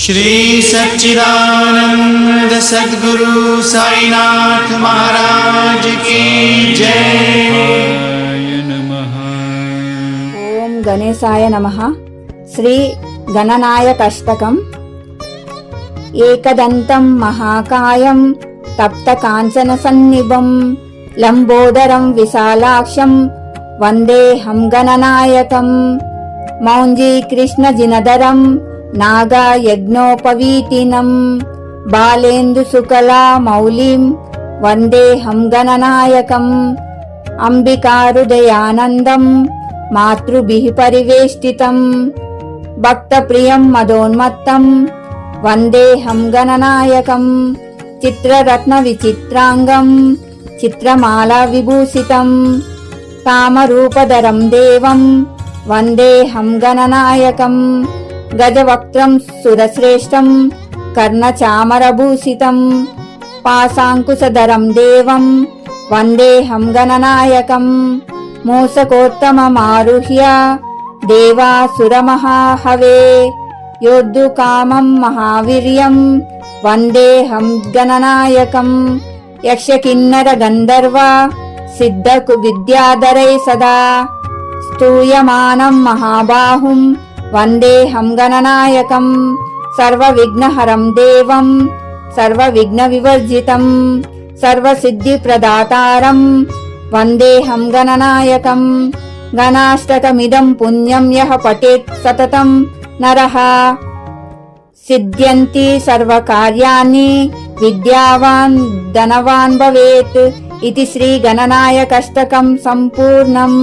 श्री सच्चिदानंद सद्गुरु साईनाथ महाराज की जय। ओम गणेशाय नमः। श्री गणनायकाष्टकम्। एकदन्तं महाकायं तप्तकाञ्चनसन्निभं लम्बोदरं विशालाक्षं वन्देऽहं गणनायकम्। मौञ्जीकृष्णजिनधरं नागयज्ञोपवीतिनं बालेन्दुसुकला मौलिं वन्देऽहं गणनायकम्। अंबिकाहृदयानन्दं मातृभिः परिवेष्टितं भक्तप्रियं मदोन्मत्तं वन्देऽहं गणनायकम्। चित्ररत्नविचित्रांगं चित्रमाला विभूषितं कामरूपधरं देवं वन्देऽहं गणनायकम्। गजवक्त्रं सुरश्रेष्ठं कर्णचामरभूषितं पाशाङ्कुशधरं देवं वन्देऽहं गणनायकम्। मूषकोत्तममारुह्य देवासुरमहाहवे योद्धुकामं महावीर्यं वन्देऽहं गणनायकम्। यक्षकिन्नरगन्धर्व सिद्धविद्याधरै सदा स्तूयमानं महाबाहुं वन्देऽहं गणनायकम्। सर्वविघ्नहरं देवं सर्वविघ्नविवर्जितं सर्वसिद्धिप्रदातारं वन्देऽहं गणनायकम्। गणाष्टकमिदं पुण्यं यः पठेत् सततं नरः सिद्ध्यन्ति सर्वकार्याणि विद्यावान् धनवान् भवेत् इति श्री गणनायकाष्टकं सम्पूर्णम्।